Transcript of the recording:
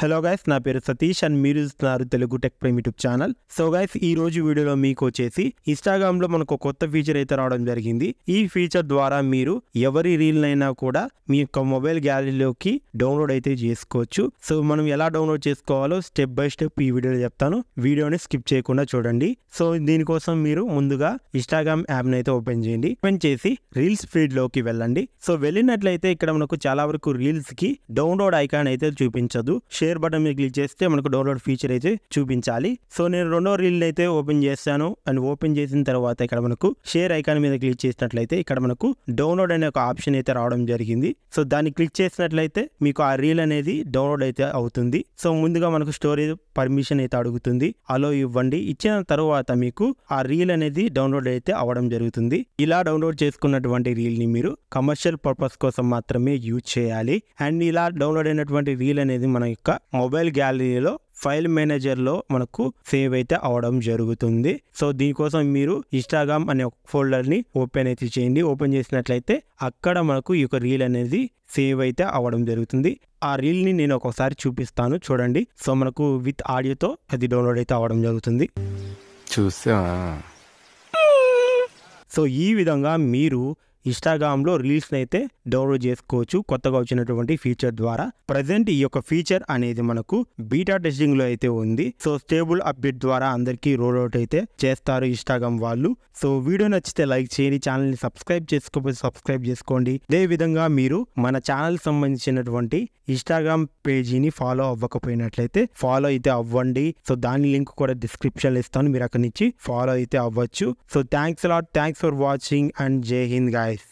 Hello guys, నా పేరు Satish and మీరు చూస్తున్నారు Telugu tech prime YouTube channel. So guys, ఈ రోజు వీడియోలో మీకు వచ్చేసి ఇన్స్టాగ్రామ్ లో మనకు కొత్త ఫీచర్ అయితే రావడం జరిగింది. ఈ ఫీచర్ ద్వారా మీరు ఎవరి రీల్ అయినా కూడా మీ యొక్క మొబైల్ గ్యాలరీలోకి డౌన్లోడ్ అయితే చేసుకోవచ్చు. సో మనం ఎలా డౌన్లోడ్ చేసుకోవాలో స్టెప్ బై స్టెప్ ఈ వీడియోలో చెప్తాను. వీడియోని స్కిప్ చేయకుండా చూడండి. సో దీనికోసం మీరు ముందుగా ఇన్స్టాగ్రామ్ యాప్ అయితే ఓపెన్ చేయండి. ఓపెన్ చేసి రీల్స్ ఫీడ్ లోకి వెళ్ళండి. సో వెళ్ళినట్లయితే ఇక్కడ మనకు చాలా వరకు రీల్స్ కి డౌన్లోడ్ ఐకాన్ అయితే చూపించదు. షేర్ బటన్ మీద క్లిక్ చేస్తే మనకు డౌన్లోడ్ ఫీచర్ అయితే చూపించాలి. సో నేను రెండో రీల్ అయితే ఓపెన్ చేస్తాను. అండ్ ఓపెన్ చేసిన తర్వాత ఇక్కడ మనకు షేర్ ఐకాన్ మీద క్లిక్ చేసినట్లయితే ఇక్కడ మనకు డౌన్లోడ్ అనే ఒక ఆప్షన్ అయితే రావడం జరిగింది. సో దాన్ని క్లిక్ చేసినట్లయితే మీకు ఆ రీల్ అనేది డౌన్లోడ్ అయితే అవుతుంది. సో ముందుగా మనకు స్టోరేజ్ పర్మిషన్ అయితే అడుగుతుంది. అలో ఇవ్వండి. ఇచ్చిన తర్వాత మీకు ఆ రీల్ అనేది డౌన్లోడ్ అయితే అవ్వడం జరుగుతుంది. ఇలా డౌన్లోడ్ చేసుకున్నటువంటి రీల్ ని మీరు కమర్షియల్ పర్పస్ కోసం మాత్రమే యూజ్ చేయాలి. అండ్ ఇలా డౌన్లోడ్ అయినటువంటి రీల్ అనేది మన యొక్క మొబైల్ గ్యాలరీలో ఫైల్ మేనేజర్ లో మనకు సేవ్ అయితే అవడం జరుగుతుంది. సో దీనికోసం మీరు ఇన్స్టాగ్రామ్ అనే ఒక ఫోల్డర్ ని ఓపెన్ అయితే చేయండి. ఓపెన్ చేసినట్లయితే అక్కడ మనకు ఈ యొక్క రీల్ అనేది సేవ్ అయితే అవ్వడం జరుగుతుంది. ఆ రీల్ ని నేను ఒకసారి చూపిస్తాను, చూడండి. సో మనకు విత్ ఆడియోతో అది డౌన్లోడ్ అయితే అవ్వడం జరుగుతుంది. సో ఈ విధంగా మీరు ఇన్స్టాగ్రామ్లో రీల్స్ని అయితే డౌన్లోడ్ చేసుకోవచ్చు కొత్తగా వచ్చినటువంటి ఫీచర్ ద్వారా. ప్రజెంట్ ఈ యొక్క ఫీచర్ అనేది మనకు బీటా టెస్టింగ్లో అయితే ఉంది. సో స్టేబుల్ అప్డేట్ ద్వారా అందరికీ రోల్ అవుట్ అయితే చేస్తారు ఇన్స్టాగ్రామ్ వాళ్ళు. సో వీడియో నచ్చితే లైక్ చేయండి, ఛానల్ని సబ్స్క్రైబ్ చేసుకోకపోతే సబ్స్క్రైబ్ చేసుకోండి. అదే విధంగా మీరు మన ఛానల్ సంబంధించినటువంటి ఇన్స్టాగ్రామ్ పేజీని ఫాలో అవ్వకపోయినట్లయితే ఫాలో అయితే అవ్వండి. సో దాని లింక్ కూడా డిస్క్రిప్షన్లో ఇస్తాను, మీరు అక్కడి నుంచి ఫాలో అయితే అవ్వచ్చు. So thanks for watching and జై హింద్ గాయస్.